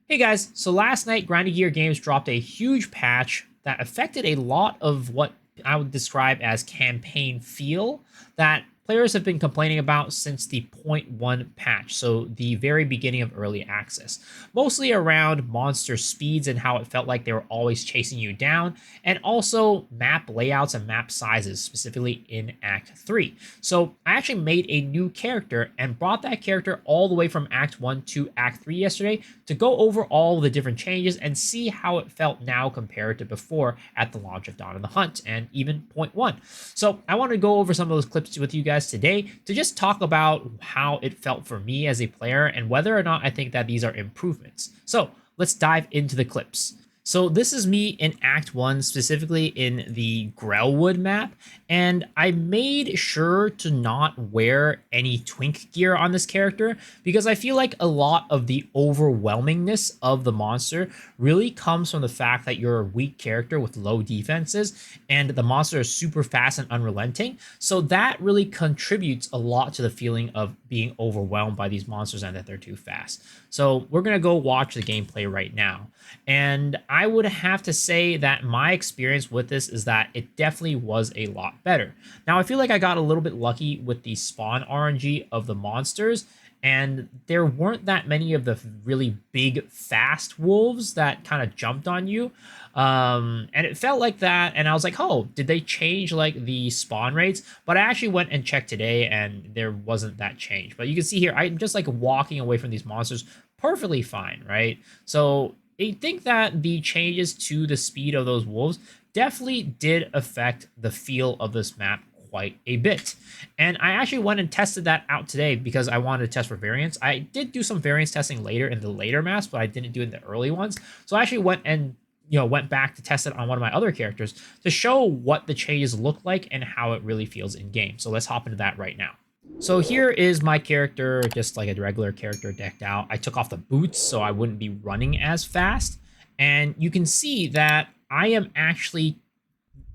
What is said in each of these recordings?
Hey guys, so last night Grinding Gear Games dropped a huge patch that affected a lot of what I would describe as campaign feel that players have been complaining about since the point 0.1 patch, so the very beginning of early access. Mostly around monster speeds and how it felt like they were always chasing you down, and also map layouts and map sizes, specifically in Act 3. So I actually made a new character and brought that character all the way from Act 1 to Act 3 yesterday to go over all the different changes and see how it felt now compared to before at the launch of Dawn of the Hunt and even point 0.1. So I want to go over some of those clips with you guys today to just talk about how it felt for me as a player and whether or not I think that these are improvements. So let's dive into the clips. So this is me in Act 1, specifically in the Grellwood map, and I made sure to not wear any twink gear on this character because I feel like a lot of the overwhelmingness of the monster really comes from the fact that you're a weak character with low defenses and the monster is super fast and unrelenting. So that really contributes a lot to the feeling of being overwhelmed by these monsters and that they're too fast. So we're going to go watch the gameplay right now. And I would have to say that my experience with this is that it definitely was a lot better. Now, I feel like I got a little bit lucky with the spawn RNG of the monsters, and there weren't that many of the really big, fast wolves that kind of jumped on you. And it felt like that, and I was like, oh, did they change like the spawn rates? But I actually went and checked today, and there wasn't that change. But you can see here, I'm just like walking away from these monsters perfectly fine, right? So I think that the changes to the speed of those wolves definitely did affect the feel of this map quite a bit. And I actually went and tested that out today because I wanted to test for variance. I did do some variance testing later in the later maps, but I didn't do it in the early ones. So I actually went and went back to test it on one of my other characters to show what the changes look like and how it really feels in game. So let's hop into that right now. So here is my character, just like a regular character decked out. I took off the boots so I wouldn't be running as fast. And you can see that I am actually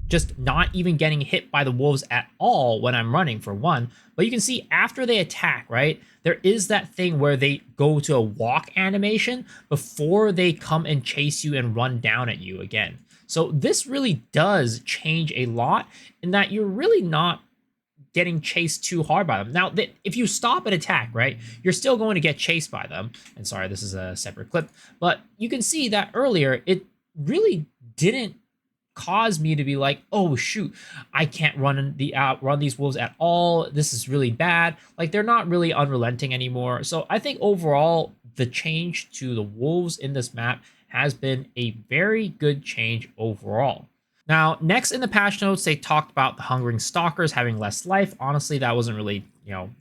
just not even getting hit by the wolves at all when I'm running, for one. But you can see after they attack, right, there is that thing where they go to a walk animation before they come and chase you and run down at you again. So this really does change a lot in that you're really not getting chased too hard by them. Now, if you stop an attack, right, you're still going to get chased by them. And sorry, this is a separate clip, but you can see that earlier, it really didn't cause me to be like, oh shoot, I can't run these wolves at all. This is really bad. Like, they're not really unrelenting anymore. So I think overall, the change to the wolves in this map has been a very good change overall. Now, next in the patch notes, they talked about the Hungering Stalkers having less life. Honestly, that wasn't really,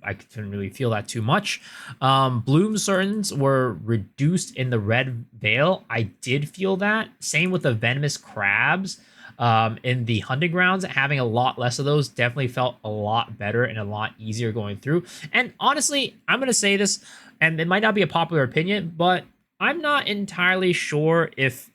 I couldn't really feel that too much. Bloom certains were reduced in the Red Veil. I did feel that. Same with the Venomous Crabs. In the hunting grounds, having a lot less of those definitely felt a lot better and a lot easier going through. And honestly, I'm going to say this, and it might not be a popular opinion, but I'm not entirely sure if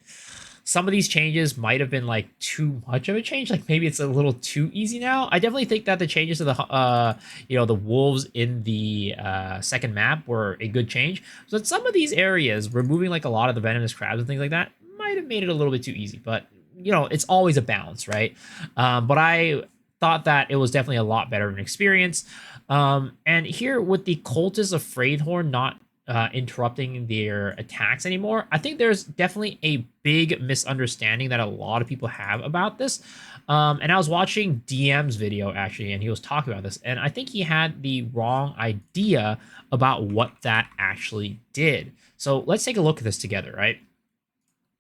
some of these changes might have been like too much of a change. Like maybe it's a little too easy now. I definitely think that the changes to the wolves in the second map were a good change. So in some of these areas, removing like a lot of the venomous crabs and things like that might have made it a little bit too easy. But it's always a balance, right? But I thought that it was definitely a lot better of an experience. And here with the Cultist of Freydhorn not interrupting their attacks anymore, I think there's definitely a big misunderstanding that a lot of people have about this. And I was watching DM's video actually, and he was talking about this, and I think he had the wrong idea about what that actually did. So let's take a look at this together, right?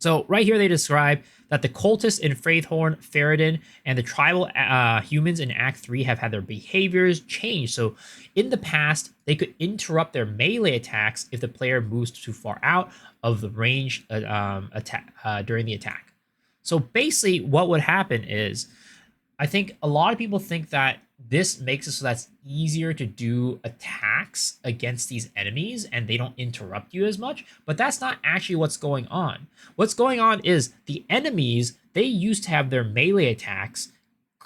So right here they describe that the cultists in Freydhorn, Ferrodin, and the tribal humans in Act 3 have had their behaviors changed. So in the past, they could interrupt their melee attacks if the player moves too far out of the range during the attack. So basically what would happen is, I think a lot of people think that this makes it so that's easier to do attacks against these enemies and they don't interrupt you as much, but that's not actually what's going on. What's going on is the enemies, they used to have their melee attacks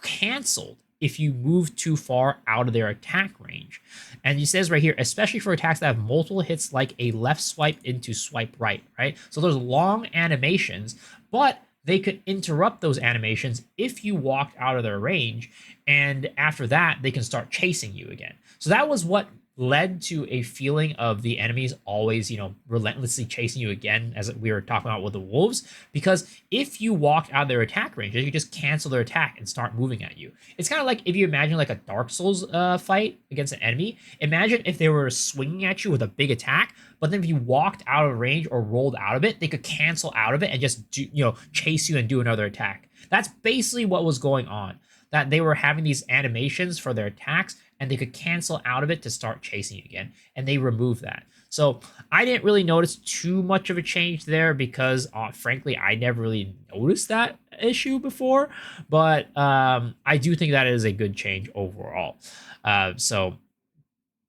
canceled if you move too far out of their attack range. And he says right here, especially for attacks that have multiple hits like a left swipe into swipe right, right? So there's long animations, but they could interrupt those animations if you walked out of their range, and after that, they can start chasing you again. So that was what led to a feeling of the enemies always, relentlessly chasing you again, as we were talking about with the wolves, because if you walked out of their attack range, they could just cancel their attack and start moving at you. It's kind of like if you imagine like a Dark Souls fight against an enemy. Imagine if they were swinging at you with a big attack, but then if you walked out of range or rolled out of it, they could cancel out of it and just chase you and do another attack. That's basically what was going on. That they were having these animations for their attacks, and they could cancel out of it to start chasing you again, and they removed that. So I didn't really notice too much of a change there because, frankly, I never really noticed that issue before, but I do think that is a good change overall. So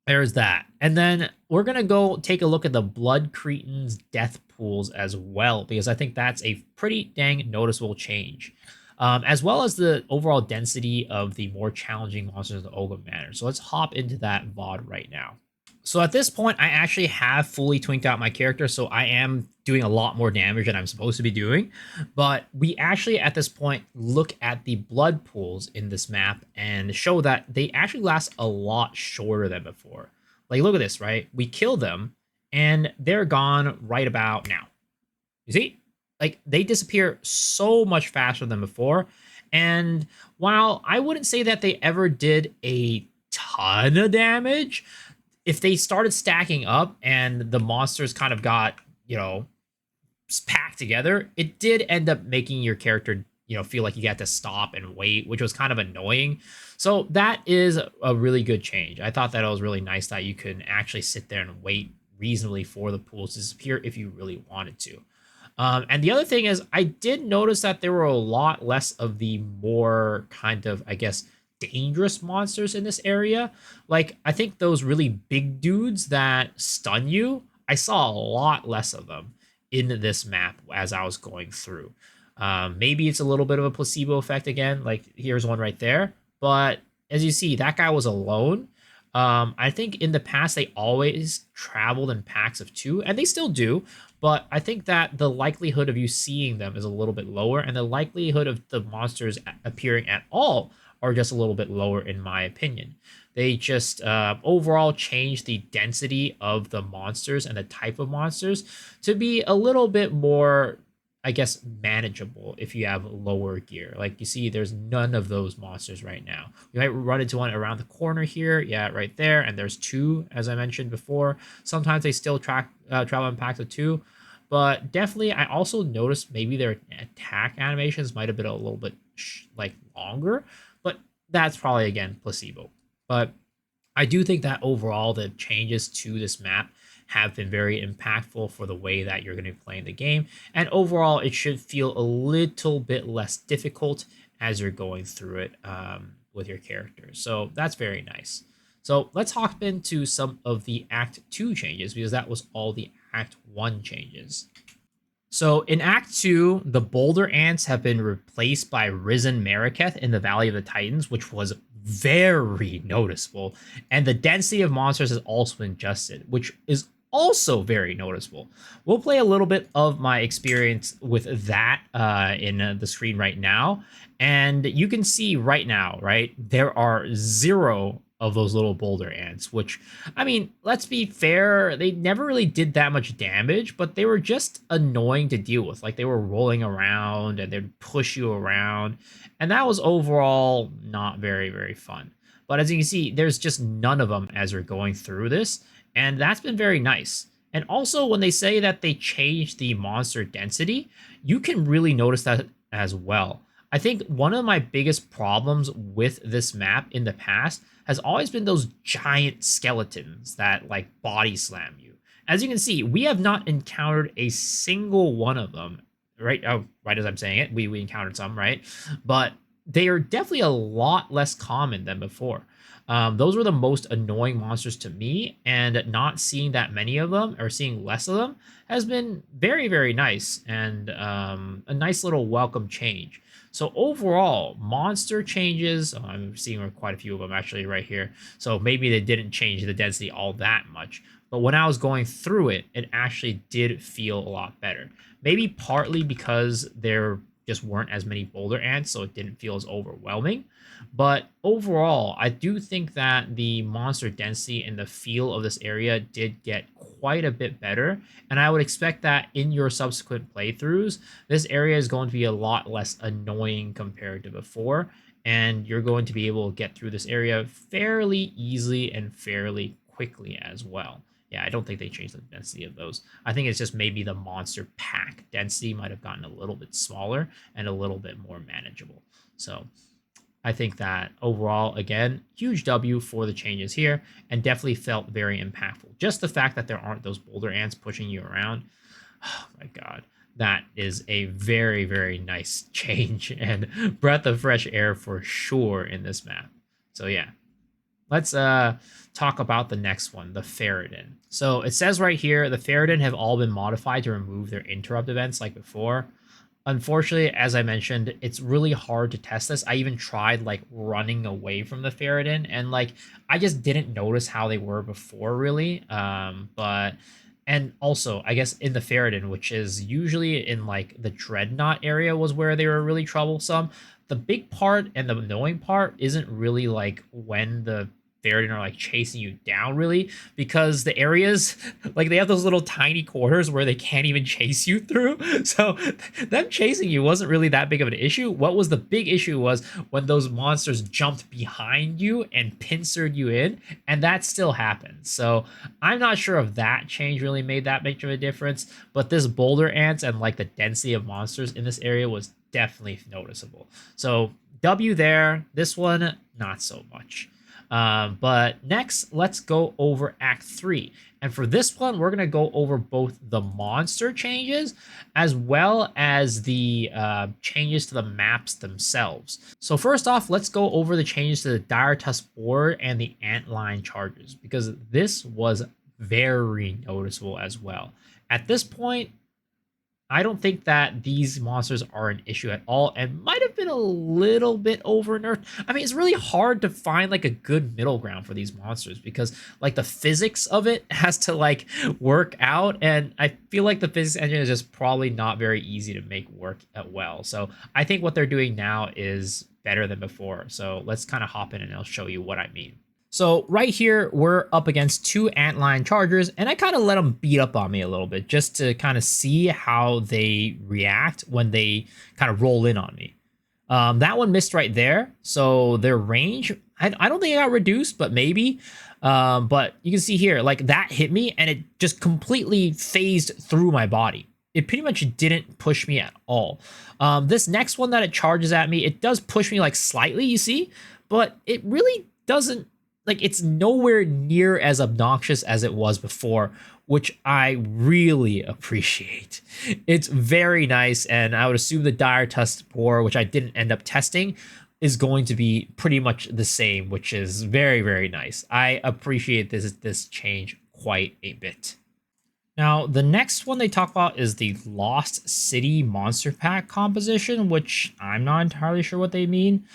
there's that. And then we're going to go take a look at the Blood Cretan's death pools as well, because I think that's a pretty dang noticeable change. As well as the overall density of the more challenging monsters of the Ogham Manor. So let's hop into that VOD right now. So at this point, I actually have fully twinked out my character, so I am doing a lot more damage than I'm supposed to be doing. But we actually, at this point, look at the blood pools in this map and show that they actually last a lot shorter than before. Like, look at this, right? We kill them, and they're gone right about now. You see? Like, they disappear so much faster than before. And while I wouldn't say that they ever did a ton of damage, if they started stacking up and the monsters kind of got, packed together, it did end up making your character, feel like you got to stop and wait, which was kind of annoying. So that is a really good change. I thought that it was really nice that you could actually sit there and wait reasonably for the pools to disappear if you really wanted to. And the other thing is, I did notice that there were a lot less of the more kind of, I guess, dangerous monsters in this area. Like, I think those really big dudes that stun you, I saw a lot less of them in this map as I was going through. Maybe it's a little bit of a placebo effect again. Like, here's one right there. But as you see, that guy was alone. I think in the past, they always traveled in packs of 2, and they still do. But I think that the likelihood of you seeing them is a little bit lower, and the likelihood of the monsters appearing at all are just a little bit lower, in my opinion. They just overall changed the density of the monsters and the type of monsters to be a little bit more, I guess, manageable if you have lower gear. Like, you see, there's none of those monsters right now. You might run into one around the corner here. Yeah, right there. And there's 2, as I mentioned before. Sometimes they still travel in packs of 2. But definitely, I also noticed maybe their attack animations might have been a little bit longer. But that's probably, again, placebo. But I do think that overall, the changes to this map have been very impactful for the way that you're going to be playing the game. And overall, it should feel a little bit less difficult as you're going through it with your characters. So that's very nice. So let's hop into some of the Act 2 changes, because that was all the Act 1 changes. So in Act 2, the Boulder Ants have been replaced by Risen Mariketh in the Valley of the Titans, which was very noticeable. And the density of monsters has also been adjusted, which is also very noticeable. We'll play a little bit of my experience with that in the screen right now. And you can see right now, right, there are 0 of those little boulder ants, which, I mean, let's be fair, they never really did that much damage, but they were just annoying to deal with. Like, they were rolling around and they'd push you around, and that was overall not very, very fun. But as you can see, there's just none of them as we're going through this, and that's been very nice. And also, when they say that they changed the monster density, you can really notice that as well. I think one of my biggest problems with this map in the past has always been those giant skeletons that body slam you. As you can see, we have not encountered a single one of them, right? Oh, right as I'm saying it, we encountered some, right? But they are definitely a lot less common than before. Those were the most annoying monsters to me, and not seeing that many of them or seeing less of them has been very, very nice, and a nice little welcome change. So overall, monster changes, oh, I'm seeing quite a few of them actually right here. So maybe they didn't change the density all that much. But when I was going through it, it actually did feel a lot better. Maybe partly because there just weren't as many boulder ants, so it didn't feel as overwhelming. But overall, I do think that the monster density and the feel of this area did get quite a bit better. And I would expect that in your subsequent playthroughs, this area is going to be a lot less annoying compared to before. And you're going to be able to get through this area fairly easily and fairly quickly as well. Yeah, I don't think they changed the density of those. I think it's just maybe the monster pack density might have gotten a little bit smaller and a little bit more manageable. So I think that overall, again, huge W for the changes here, and definitely felt very impactful. Just the fact that there aren't those boulder ants pushing you around, oh my god, that is a very, very nice change and breath of fresh air for sure in this map. So yeah, let's talk about the next one, the Ferrodin. So it says right here, the Ferrodin have all been modified to remove their interrupt events like before. Unfortunately, as I mentioned, it's really hard to test this. I even tried like running away from the Ferrodin, and like I just didn't notice how they were before really. And also I guess in the Ferrodin, which is usually in like the Dreadnought area, was where they were really troublesome. The big part and the annoying part isn't really like when the Ferrodin are like chasing you down really, because the areas like they have those little tiny corners where they can't even chase you through. So them chasing you wasn't really that big of an issue. What was the big issue was when those monsters jumped behind you and pincered you in, and that still happens. So I'm not sure if that change really made that much of a difference, but this boulder ants and like the density of monsters in this area was definitely noticeable. So W there. This one not so much. But next, let's go over Act 3. And for this one, we're going to go over both the monster changes as well as the changes to the maps themselves. So first off, let's go over the changes to the Direus board and the antline charges, because this was very noticeable as well. At this point, I don't think that these monsters are an issue at all, and might have been a little bit over nerfed. I mean, it's really hard to find like a good middle ground for these monsters, because like the physics of it has to like work out, and I feel like the physics engine is just probably not very easy to make work well. So I think what they're doing now is better than before. So let's kind of hop in and I'll show you what I mean. So right here, we're up against two antline chargers, and I kind of let them beat up on me a little bit just to kind of see how they react when they kind of roll in on me. That one missed right there, so their range, I don't think it got reduced, but maybe. But you can see here, like that hit me, and it just completely phased through my body. It pretty much didn't push me at all. This next one that it charges at me, it does push me like slightly, you see, but it really doesn't. Like, it's nowhere near as obnoxious as it was before, which I really appreciate. It's very nice, and I would assume the Direus boar, which I didn't end up testing, is going to be pretty much the same, which is very, very nice. I appreciate this change quite a bit. Now, the next one they talk about is the Lost City Monster Pack composition, which I'm not entirely sure what they mean,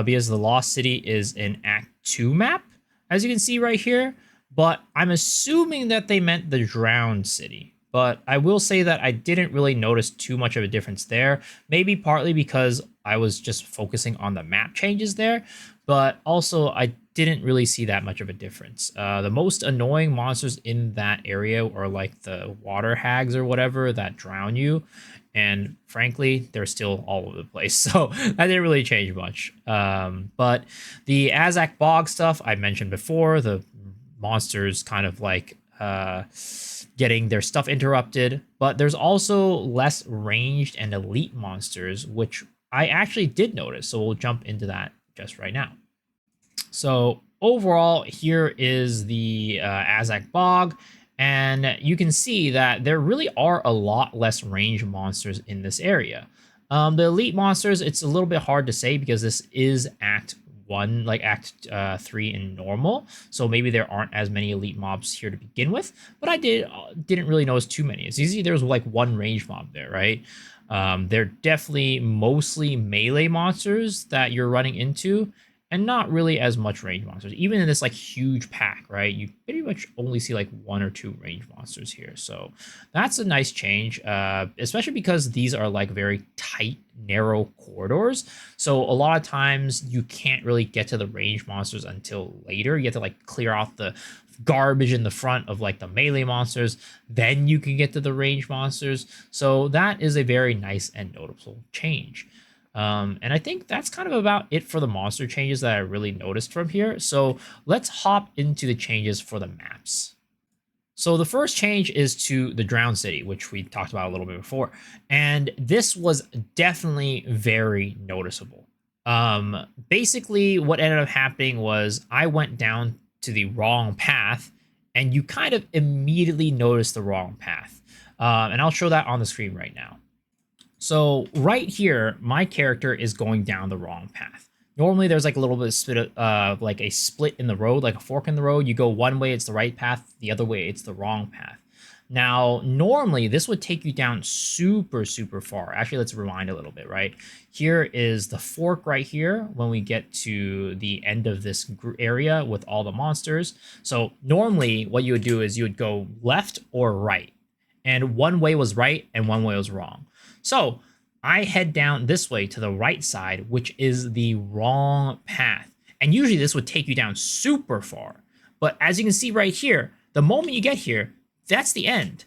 because the Lost City is an Act 2 map, as you can see right here, but I'm assuming that they meant the Drowned City. But I will say that I didn't really notice too much of a difference there, maybe partly because I was just focusing on the map changes there, but also I didn't really see that much of a difference. The most annoying monsters in that area are like the water hags or whatever that drown you, and frankly, they're still all over the place, so that didn't really change much. But the Azac Bog stuff I mentioned before, the monsters kind of like getting their stuff interrupted, but there's also less ranged and elite monsters, which I actually did notice, so we'll jump into that just right now. So overall, here is the Azac Bog, and you can see that there really are a lot less range monsters in this area. The elite monsters, it's a little bit hard to say because this is Act 1, like Act 3 in normal. So maybe there aren't as many elite mobs here to begin with. But I didn't really notice too many. It's easy. There's like 1 range mob there, right? They're definitely mostly melee monsters that you're running into, and not really as much range monsters. Even in this like huge pack, right? You pretty much only see like 1 or 2 range monsters here. So that's a nice change, especially because these are like very tight, narrow corridors. So a lot of times you can't really get to the range monsters until later. You have to like clear out the garbage in the front of like the melee monsters, then you can get to the range monsters. So that is a very nice and noticeable change. And I think that's kind of about it for the monster changes that I really noticed from here. So let's hop into the changes for the maps. So the first change is to the Drowned City, which we talked about a little bit before. And this was definitely very noticeable. Basically, what ended up happening was I went down to the wrong path, and you kind of immediately notice the wrong path. And I'll show that on the screen right now. So right here, my character is going down the wrong path. Normally there's like a little bit of split, like a split in the road, like a fork in the road. You go one way, it's the right path. The other way, it's the wrong path. Now, normally this would take you down super, super far. Actually, let's rewind a little bit, right? Here is the fork right here when we get to the end of this area with all the monsters. So normally what you would do is you would go left or right. And one way was right and one way was wrong. So I head down this way to the right side, which is the wrong path. And usually this would take you down super far. But as you can see right here, the moment you get here, that's the end.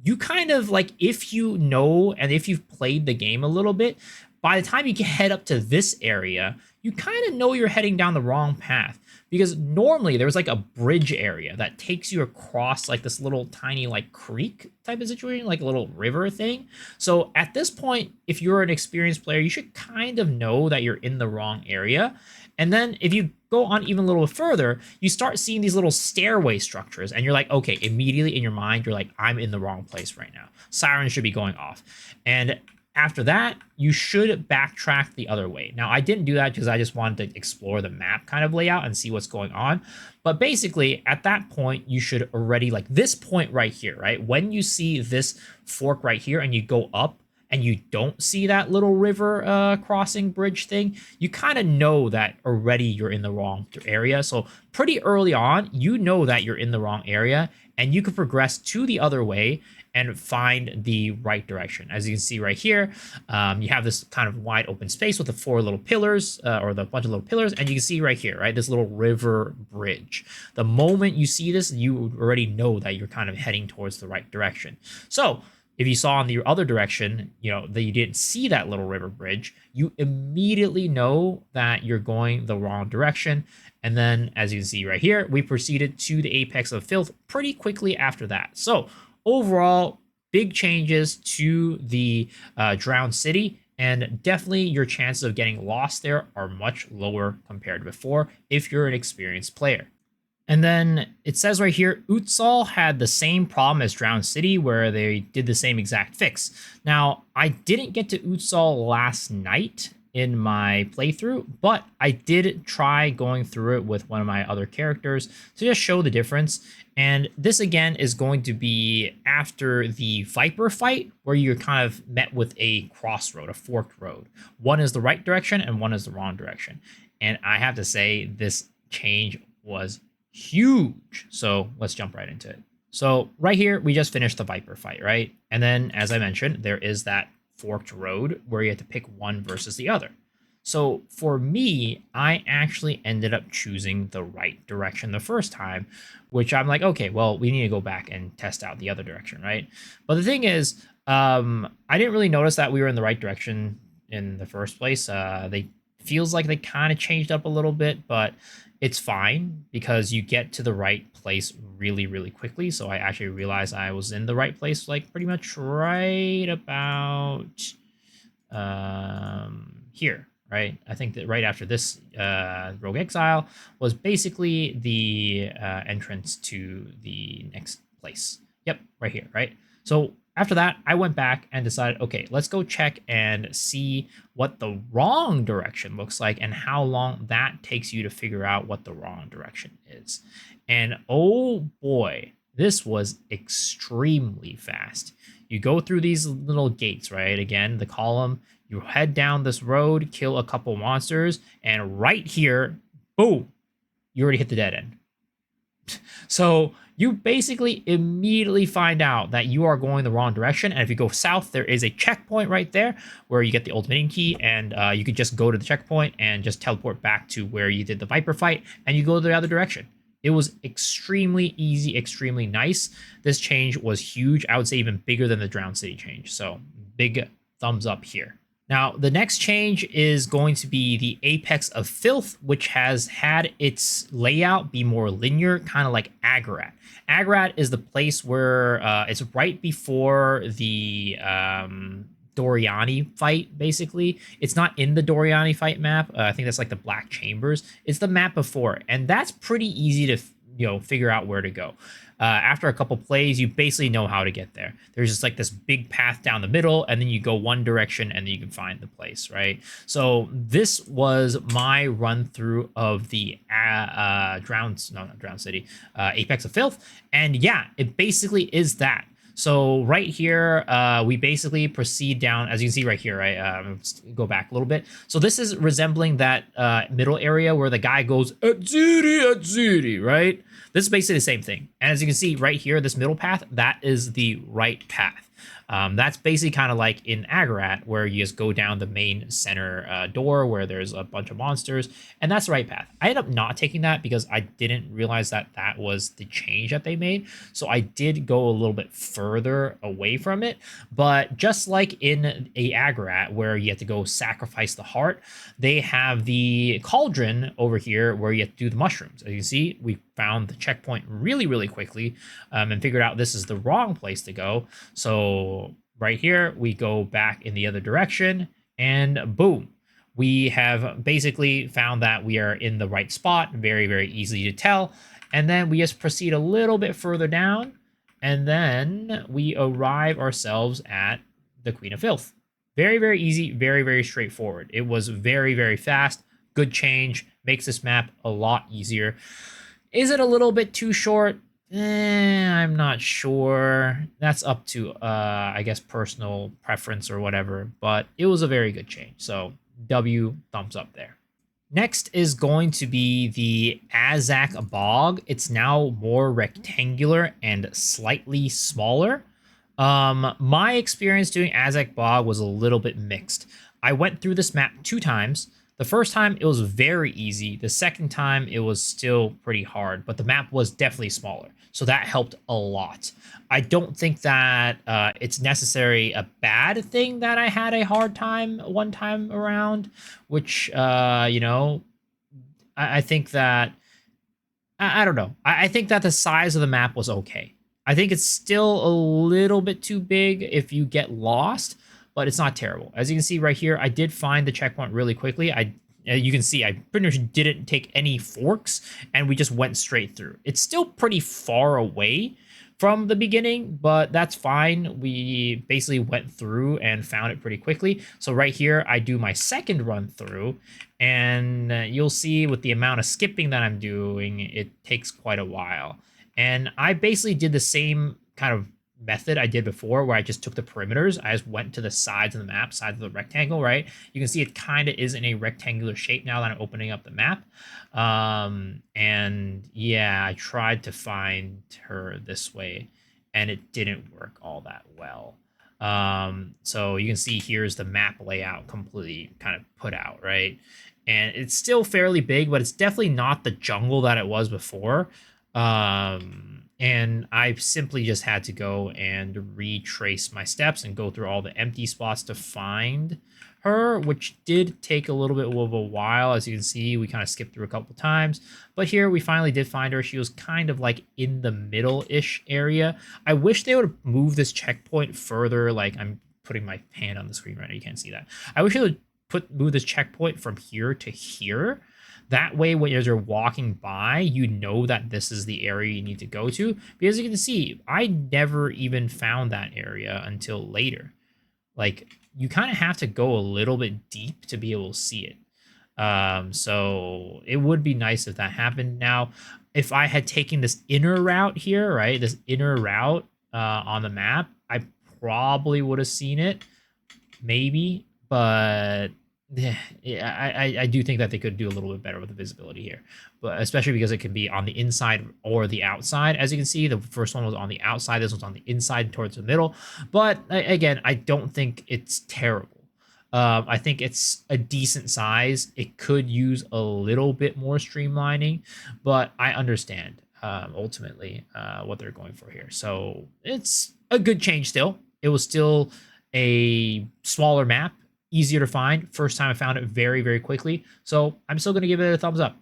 You kind of like, if you know, and if you've played the game a little bit, by the time you head up to this area, you kind of know you're heading down the wrong path. Because normally there's like a bridge area that takes you across like this little tiny like creek type of situation, like a little river thing. So at this point, if you're an experienced player, you should kind of know that you're in the wrong area. And then if you go on even a little further, you start seeing these little stairway structures, and you're like, okay, immediately in your mind, you're like, I'm in the wrong place right now. Sirens should be going off. And after that, you should backtrack the other way. Now, I didn't do that because I just wanted to explore the map kind of layout and see what's going on. But basically, at that point, you should already, like this point right here, right? When you see this fork right here and you go up and you don't see that little river crossing bridge thing, you kind of know that already you're in the wrong area. So pretty early on, you know that you're in the wrong area, and you can progress to the other way and find the right direction. As you can see right here, you have this kind of wide open space with the 4 little pillars, or the bunch of little pillars, and you can see right here, right, this little river bridge. The moment you see this, you already know that you're kind of heading towards the right direction. So if you saw on the other direction, you know, that you didn't see that little river bridge, you immediately know that you're going the wrong direction. And then, as you can see right here, we proceeded to the apex of Filth pretty quickly after that. So overall, big changes to the Drowned City, and definitely your chances of getting lost there are much lower compared to before if you're an experienced player. And then it says right here, Utzaal had the same problem as Drowned City, where they did the same exact fix. Now, I didn't get to Utzaal last night in my playthrough, but I did try going through it with one of my other characters to just show the difference. And this again is going to be after the Viper fight, where you're kind of met with a crossroad, a forked road. One is the right direction and one is the wrong direction. And I have to say, this change was huge. So let's jump right into it. So right here, we just finished the Viper fight, right? And then, as I mentioned, there is that forked road where you have to pick one versus the other. So for me, I actually ended up choosing the right direction the first time, which I'm like, okay, well, we need to go back and test out the other direction, right? But the thing is, I didn't really notice that we were in the right direction in the first place. They feels like they kind of changed up a little bit, but it's fine because you get to the right place really, really quickly. So I actually realized I was in the right place, like pretty much right about here, right? I think that right after this Rogue Exile was basically the entrance to the next place. Yep, right here, right? So After that, I went back and decided, okay, let's go check and see what the wrong direction looks like and how long that takes you to figure out what the wrong direction is. And oh boy, this was extremely fast. You go through these little gates, right? Again, the column, you head down this road, kill a couple monsters, and right here, boom, you already hit the dead end. So you basically immediately find out that you are going the wrong direction. And if you go south, there is a checkpoint right there where you get the ultimate key, and you could just go to the checkpoint and just teleport back to where you did the Viper fight, and you go the other direction. It was extremely easy, extremely nice. This change was huge. I would say even bigger than the Drowned City change. So big thumbs up here. Now, the next change is going to be the Apex of Filth, which has had its layout be more linear, kind of like Agarat. Agarat is the place where it's right before the Doriani fight, basically. It's not in the Doriani fight map. I think that's like the Black Chambers. It's the map before, and that's pretty easy to figure out where to go. After a couple plays, you basically know how to get there. There's just like this big path down the middle, and then you go one direction, and then you can find the place, right? So this was my run through of the Drowned City, Apex of Filth, and yeah, it basically is that. So right here, we basically proceed down, as you can see right here, right? Let's go back a little bit. So this is resembling that middle area where the guy goes, Atziri, right? This is basically the same thing. And as you can see right here, this middle path, that is the right path. That's basically kind of like in Agarat, where you just go down the main center door where there's a bunch of monsters, and that's the right path. I ended up not taking that because I didn't realize that that was the change that they made, so I did go a little bit further away from it. But just like in a Agarat, where you have to go sacrifice the heart, they have the cauldron over here where you have to do the mushrooms. As you can see, we found the checkpoint really, really quickly and figured out this is the wrong place to go. So right here, we go back in the other direction, and boom, we have basically found that we are in the right spot. Very, very easy to tell. And then we just proceed a little bit further down, and then we arrive ourselves at the Queen of Filth. Very, very easy, very, very straightforward. It was very, very fast. Good change. Makes this map a lot easier. Is it a little bit too short? I'm not sure. That's up to, I guess, personal preference or whatever. But it was a very good change. So W, thumbs up there. Next is going to be the Azac Bog. It's now more rectangular and slightly smaller. My experience doing Azac Bog was a little bit mixed. I went through this map 2 times. The first time, it was very easy. The second time, it was still pretty hard, but the map was definitely smaller, so that helped a lot. I don't think that it's necessarily a bad thing that I had a hard time one time around, which, I think that... I don't know. I think that the size of the map was okay. I think it's still a little bit too big if you get lost, but it's not terrible. As you can see right here, I did find the checkpoint really quickly. You can see I pretty much didn't take any forks, and we just went straight through. It's still pretty far away from the beginning, but that's fine. We basically went through and found it pretty quickly. So right here, I do my second run through, and you'll see with the amount of skipping that I'm doing, it takes quite a while. And I basically did the same kind of method I did before, where I just took the perimeters. I just went to the sides of the map, sides of the rectangle, right? You can see it kind of is in a rectangular shape now that I'm opening up the map. And yeah, I tried to find her this way, and it didn't work all that well. So you can see here's the map layout completely kind of put out, right? And it's still fairly big, but it's definitely not the jungle that it was before. And I simply just had to go and retrace my steps and go through all the empty spots to find her, which did take a little bit of a while. As you can see, we kind of skipped through a couple times, but here we finally did find her. She was kind of like in the middle-ish area. I wish they would move this checkpoint further. Like, I'm putting my hand on the screen right now. You can't see that. I wish they would move this checkpoint from here to here. That way, when you're walking by, you know that this is the area you need to go to. Because you can see, I never even found that area until later. Like, you kind of have to go a little bit deep to be able to see it. So it would be nice if that happened. Now, if I had taken this inner route here, right, this inner route on the map, I probably would have seen it, maybe, but yeah, I do think that they could do a little bit better with the visibility here, but especially because it can be on the inside or the outside. As you can see, the first one was on the outside, this one's on the inside towards the middle, but again, I don't think it's terrible. I think it's a decent size. It could use a little bit more streamlining, but I understand ultimately what they're going for here. So it's a good change still. It was still a smaller map, easier to find. First time I found it very, very quickly. So I'm still going to give it a thumbs up.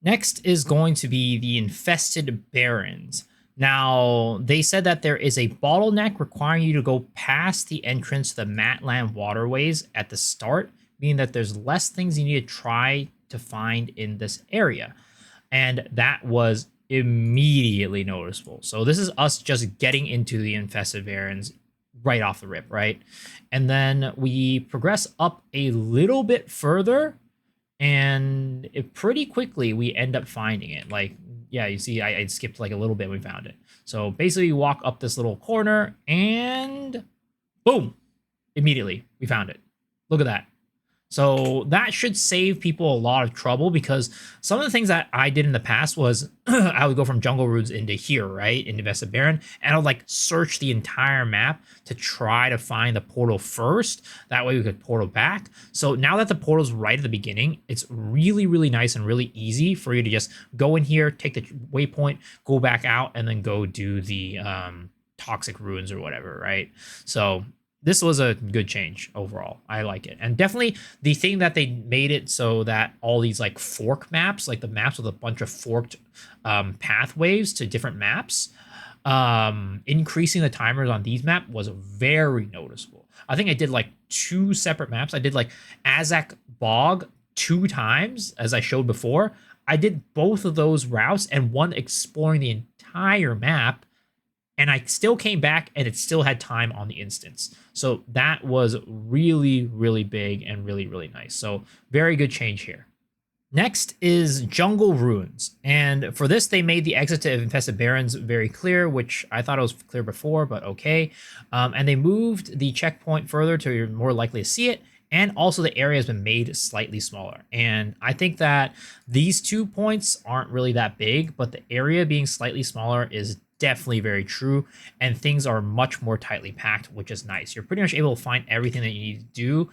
Next is going to be the Infested Barrens. Now, they said that there is a bottleneck requiring you to go past the entrance to the Matlan Waterways at the start, meaning that there's less things you need to try to find in this area. And that was immediately noticeable. So this is us just getting into the Infested Barrens right off the rip, right? And then we progress up a little bit further, and pretty quickly we end up finding it. Like, yeah, you see, I skipped like a little bit, we found it. So basically, you walk up this little corner, and boom, immediately we found it. Look at that. So that should save people a lot of trouble, because some of the things that I did in the past was I would go from Jungle Roots into here, right, into Infested Barren, and I would like search the entire map to try to find the portal first. That way we could portal back. So now that the portal's right at the beginning, it's really, really nice and really easy for you to just go in here, take the waypoint, go back out, and then go do the toxic ruins or whatever, right? So this was a good change overall. I like it. And definitely the thing that they made it so that all these like fork maps, like the maps with a bunch of forked pathways to different maps, increasing the timers on these maps was very noticeable. I think I did like 2 separate maps. I did like Azac Bog 2 times, as I showed before. I did both of those routes, and one exploring the entire map, and I still came back and it still had time on the instance. So that was really, really big and really, really nice. So very good change here. Next is Jungle Ruins. And for this, they made the exit to Infested Barrens very clear, which I thought it was clear before, but okay. And they moved the checkpoint further to you're more likely to see it. And also the area has been made slightly smaller. And I think that these 2 points aren't really that big, but the area being slightly smaller is definitely very true, and things are much more tightly packed, which is nice. You're pretty much able to find everything that you need to do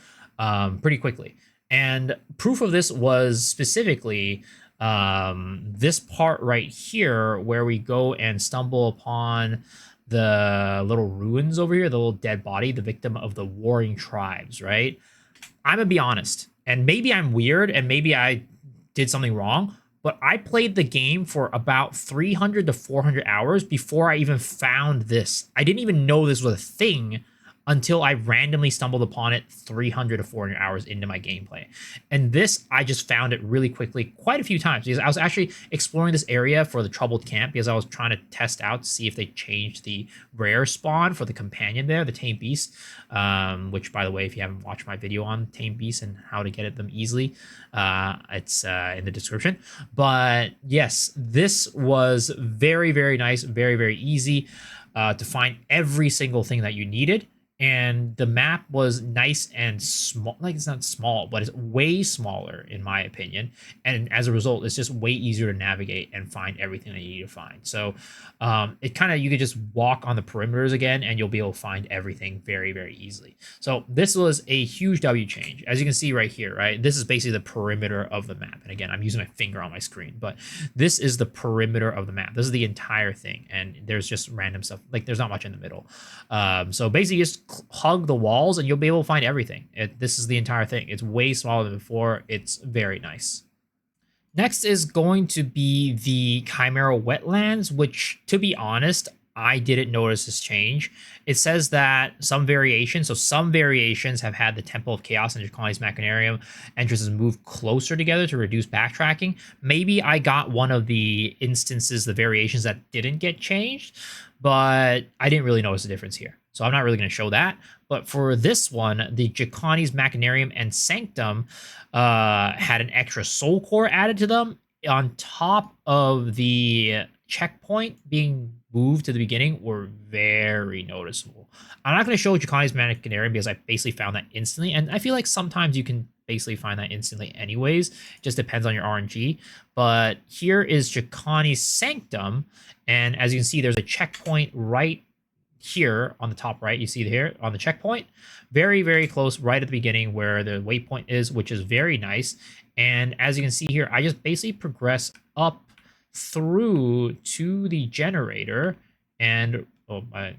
pretty quickly. And proof of this was specifically this part right here, where we go and stumble upon the little ruins over here, the little dead body, the victim of the warring tribes, right? I'm gonna be honest, and maybe I'm weird and maybe I did something wrong, but I played the game for about 300 to 400 hours before I even found this. I didn't even know this was a thing until I randomly stumbled upon it 300 to 400 hours into my gameplay. And this, I just found it really quickly quite a few times, because I was actually exploring this area for the Troubled Camp, because I was trying to test out to see if they changed the rare spawn for the companion there, the Tame Beast, which, by the way, if you haven't watched my video on Tame Beasts and how to get them easily, it's in the description. But yes, this was very, very nice, very, very easy to find every single thing that you needed. And the map was nice and small. Like, it's not small, but it's way smaller in my opinion. And as a result, it's just way easier to navigate and find everything that you need to find. So it kind of, you could just walk on the perimeters again and you'll be able to find everything very, very easily. So this was a huge W change. As you can see right here, right? This is basically the perimeter of the map. And again, I'm using my finger on my screen, but this is the perimeter of the map. This is the entire thing. And there's just random stuff. Like, there's not much in the middle. So basically just hug the walls and you'll be able to find everything. This is the entire thing. It's way smaller than before. It's very nice. Next is going to be the Chimera Wetlands, which, to be honest, I didn't notice this change. It says that some variations, so some variations have had the Temple of Chaos and Draconi's Machinarium entrances move closer together to reduce backtracking. Maybe I got one of the instances, the variations that didn't get changed, but I didn't really notice a difference here. So I'm not really going to show that. But for this one, the Draconi's Machinarium and Sanctum had an extra soul core added to them on top of the checkpoint being moved to the beginning were very noticeable. I'm not going to show Draconi's Machinarium because I basically found that instantly, and I feel like sometimes you can basically find that instantly anyways. It just depends on your RNG. But here is Draconi's Sanctum, and as you can see, there's a checkpoint right here on the top right. You see here on the checkpoint, very, very close right at the beginning where the waypoint is, which is very nice. And as you can see here, I just basically progress up through to the generator and okay,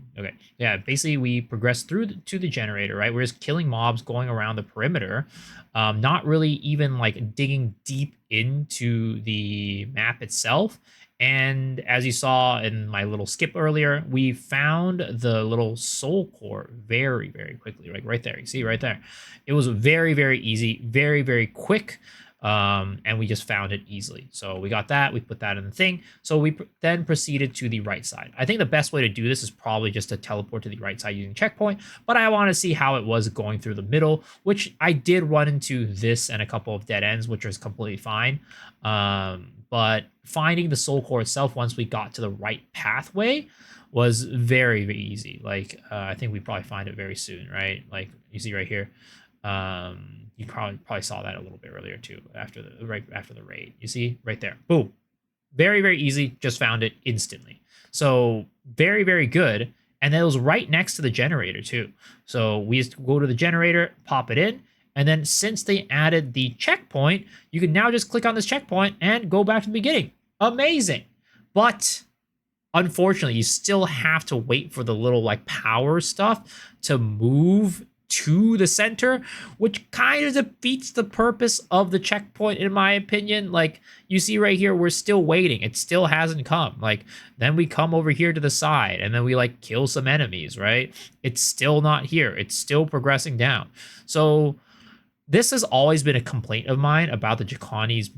yeah, basically we progress through to the generator, right? We're just killing mobs, going around the perimeter, not really even like digging deep into the map itself. And as you saw in my little skip earlier, we found the little soul core very, very quickly, like right there. You see right there. It was very, very easy, very, very quick. And we just found it easily. So we got that, we put that in the thing. So we then proceeded to the right side. I think the best way to do this is probably just to teleport to the right side using checkpoint, but I want to see how it was going through the middle, which I did run into this and a couple of dead ends, which was completely fine. But finding the soul core itself once we got to the right pathway was very, very easy. Like, I think we probably find it very soon, right? Like you see right here. You probably saw that a little bit earlier too, right after the raid. You see right there, boom, very, very easy. Just found it instantly. So very, very good. And then it was right next to the generator too. So we just go to the generator, pop it in, and then since they added the checkpoint, you can now just click on this checkpoint and go back to the beginning. Amazing. But unfortunately, you still have to wait for the little like power stuff to move to the center, which kind of defeats the purpose of the checkpoint, in my opinion. Like you see right here, we're still waiting. It still hasn't come. Like then we come over here to the side and then we like kill some enemies, right? It's still not here. It's still progressing down. So this has always been a complaint of mine about the Draconi's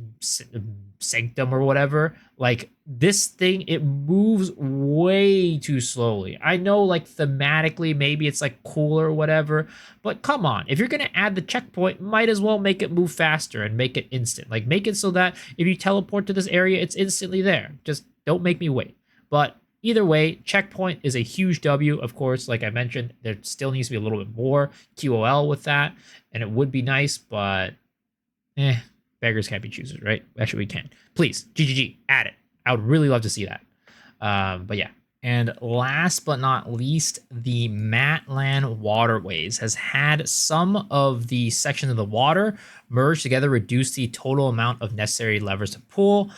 Sanctum or whatever. Like this thing, it moves way too slowly. I know like thematically maybe it's like cool or whatever, but come on, if you're gonna add the checkpoint, might as well make it move faster and make it instant. Like make it so that if you teleport to this area, it's instantly there. Just don't make me wait. But either way, checkpoint is a huge W. Of course, like I mentioned, there still needs to be a little bit more QOL with that, and it would be nice, but beggars can't be choosers, right? Actually, we can. Please, GGG, add it. I would really love to see that. But yeah. And last but not least, the Matlan Waterways has had some of the sections of the water merge together, reduce the total amount of necessary levers to pull,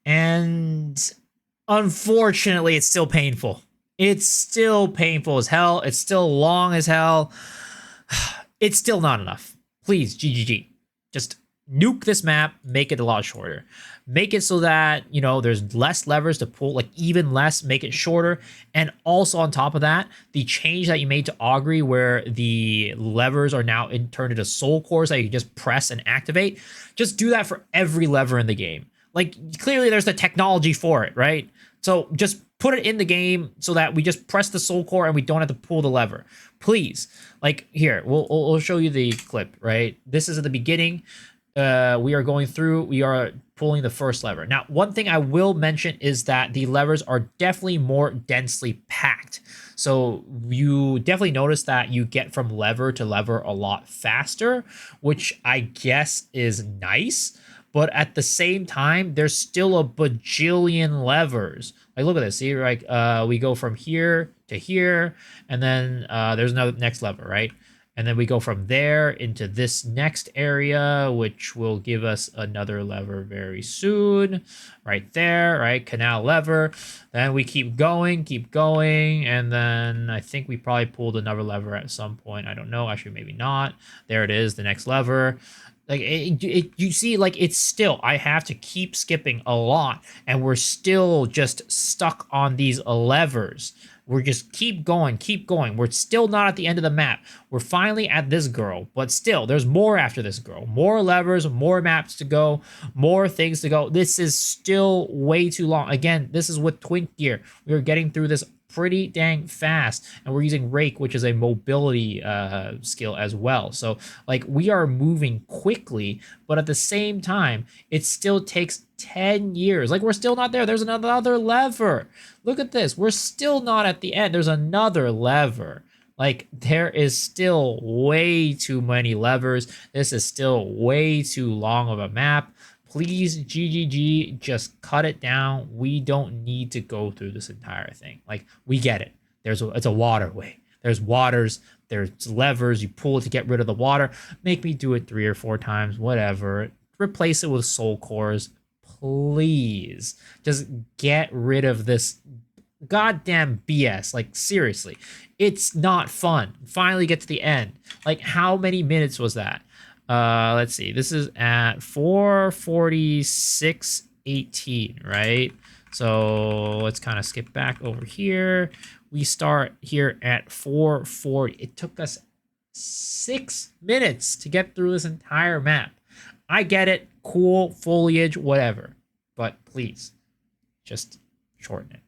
and unfortunately, it's still painful. It's still painful as hell. It's still long as hell. It's still not enough. Please, GGG. Just nuke this map, make it a lot shorter. Make it so that, you know, there's less levers to pull, like even less, make it shorter. And also on top of that, the change that you made to Augury where the levers are now turned into soul cores that you can just press and activate, just do that for every lever in the game. Like, clearly there's the technology for it, right? So just put it in the game so that we just press the soul core and we don't have to pull the lever. Please. Like, here, we'll show you the clip, right? This is at the beginning. We are going through, we are pulling the first lever. Now, one thing I will mention is that the levers are definitely more densely packed. So you definitely notice that you get from lever to lever a lot faster, which I guess is nice. But at the same time, there's still a bajillion levers. Like, look at this. See, like, we go from here to here, and then there's another next lever, right? And then we go from there into this next area, which will give us another lever very soon. Right there, right? Canal lever. Then we keep going. And then I think we probably pulled another lever at some point. I don't know. Actually, maybe not. There it is, the next lever. Like you see, like it's still, I have to keep skipping a lot, and we're still just stuck on these levers. We're just keep going. We're still not at the end of the map. We're finally at this girl, but still, there's more after this girl. More levers, more maps to go, more things to go. This is still way too long. Again, this is with Twink gear. We are getting through this pretty dang fast, and we're using Rake, which is a mobility skill as well. So like we are moving quickly, but at the same time it still takes 10 years. Like we're still not there. There's another lever. Look at this. We're still not at the end. There's another lever. Like there is still way too many levers. This is still way too long of a map. Please, GGG, just cut it down. We don't need to go through this entire thing. Like, we get it. It's a waterway. There's waters. There's levers. You pull it to get rid of the water. Make me do it 3 or 4 times, whatever. Replace it with soul cores. Please. Just get rid of this goddamn BS. Like, seriously. It's not fun. Finally get to the end. Like, how many minutes was that? Let's see. This is at 4:46:18, right? So let's kind of skip back over here. We start here at 4:40. It took us 6 minutes to get through this entire map. I get it. Cool foliage, whatever. But please, just shorten it.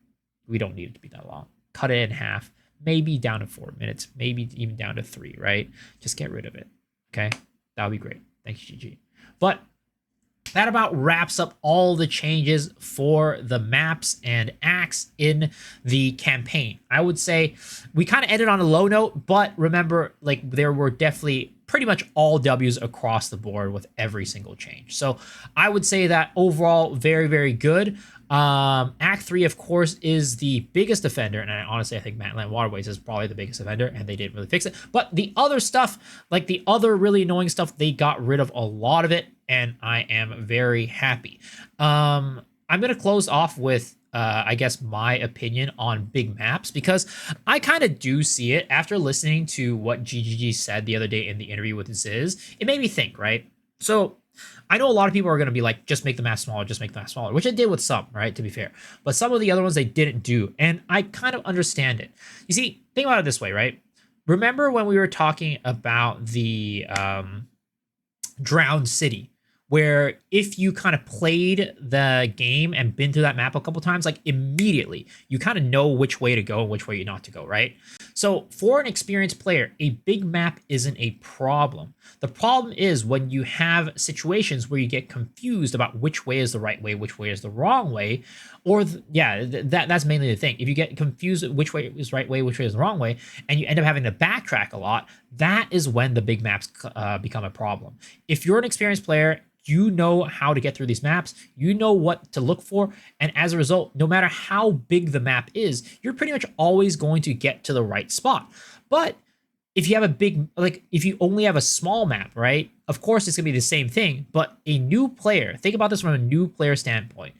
We don't need it to be that long. Cut it in half. Maybe down to 4 minutes. Maybe even down to 3, right? Just get rid of it. Okay? That would be great. Thank you, GG. But that about wraps up all the changes for the maps and acts in the campaign. I would say we kind of ended on a low note, but remember, like there were definitely pretty much all W's across the board with every single change. So I would say that overall, very, very good. Act 3, of course, is the biggest offender, and I think Matlan Waterways is probably the biggest offender, and they didn't really fix it. But the other stuff, like the other really annoying stuff, they got rid of a lot of it, and I am very happy. I'm gonna close off with I guess my opinion on big maps, because I kind of do see it after listening to what GGG said the other day in the interview with Ziz. It made me think, right? So I know a lot of people are going to be like, just make the map smaller, which I did with some, right, to be fair. But some of the other ones they didn't do, and I kind of understand it. You see, think about it this way, right? Remember when we were talking about the Drowned City, where if you kind of played the game and been through that map a couple times, like immediately, you kind of know which way to go and which way not to go, right? So for an experienced player, a big map isn't a problem. The problem is when you have situations where you get confused about which way is the right way, which way is the wrong way, or that's mainly the thing. If you get confused which way is the right way, which way is the wrong way, and you end up having to backtrack a lot, that is when the big maps become a problem. If you're an experienced player, you know how to get through these maps, you know what to look for, and as a result, no matter how big the map is, you're pretty much always going to get to the right spot. But if you have a big, like if you only have a small map, right, of course it's gonna be the same thing, but a new player, think about this from a new player standpoint.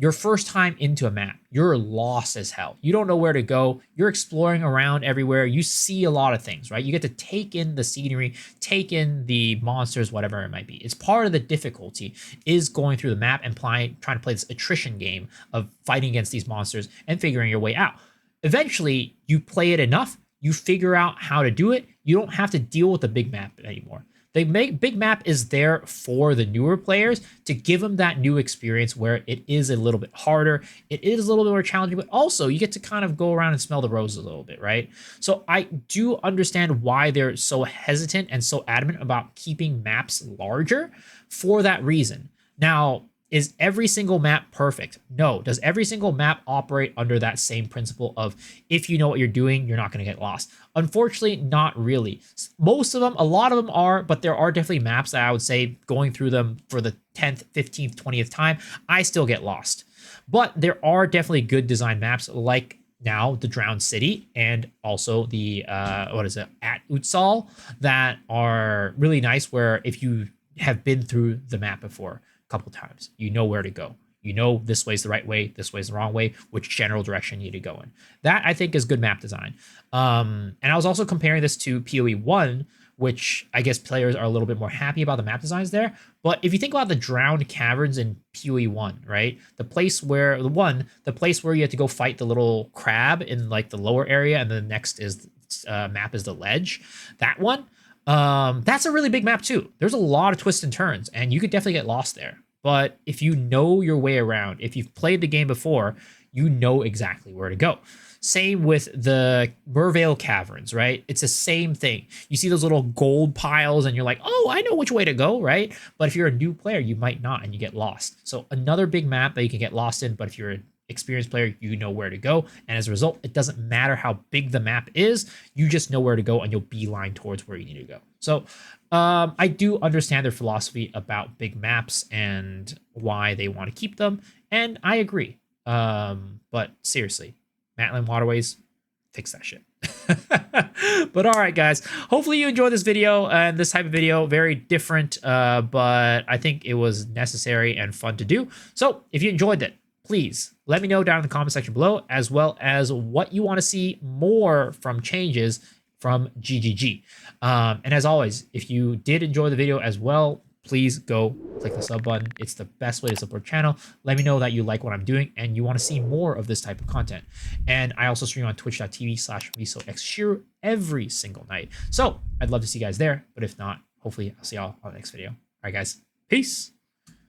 Your first time into a map, you're lost as hell. You don't know where to go. You're exploring around everywhere. You see a lot of things, right? You get to take in the scenery, take in the monsters, whatever it might be. It's part of the difficulty is going through the map and trying to play this attrition game of fighting against these monsters and figuring your way out. Eventually, you play it enough, you figure out how to do it. You don't have to deal with the big map anymore. The big map is there for the newer players to give them that new experience where it is a little bit harder, it is a little bit more challenging, but also you get to kind of go around and smell the roses a little bit, right? So I do understand why they're so hesitant and so adamant about keeping maps larger for that reason. Now, is every single map perfect? No. Does every single map operate under that same principle of if you know what you're doing, you're not going to get lost? Unfortunately, not really. Most of them, a lot of them are, but there are definitely maps that I would say going through them for the 10th, 15th, 20th time, I still get lost. But there are definitely good design maps like now the Drowned City and also the what is it at Utzaal that are really nice. Where if you have been through the map before a couple times, you know where to go. You know this way's the right way, this way's the wrong way, which general direction you need to go in. That I think is good map design. And I was also comparing this to PoE 1, which I guess players are a little bit more happy about the map designs there. But if you think about the drowned caverns in PoE 1, right? The place where the place where you have to go fight the little crab in like the lower area, and then the next is map is the ledge. That one, that's a really big map too. There's a lot of twists and turns, and you could definitely get lost there. But if you know your way around, if you've played the game before, you know exactly where to go. Same with the Mervale Caverns, right? It's the same thing. You see those little gold piles and you're like, oh, I know which way to go, right? But if you're a new player, you might not and you get lost. So another big map that you can get lost in, but if you're an experienced player, you know where to go. And as a result, it doesn't matter how big the map is, you just know where to go and you'll beeline towards where you need to go. So I do understand their philosophy about big maps and why they want to keep them. And I agree. But seriously, Matlan Waterways, fix that shit. But all right, guys, hopefully you enjoyed this video and this type of video. Very different, but I think it was necessary and fun to do. So if you enjoyed it, please let me know down in the comment section below, as well as what you want to see more from changes from GGG. And as always, if you did enjoy the video as well, please go click the sub button. It's the best way to support the channel. Let me know that you like what I'm doing and you want to see more of this type of content. And I also stream on twitch.tv/MisoXshiru every single night. So I'd love to see you guys there. But if not, hopefully I'll see y'all on the next video. All right, guys. Peace.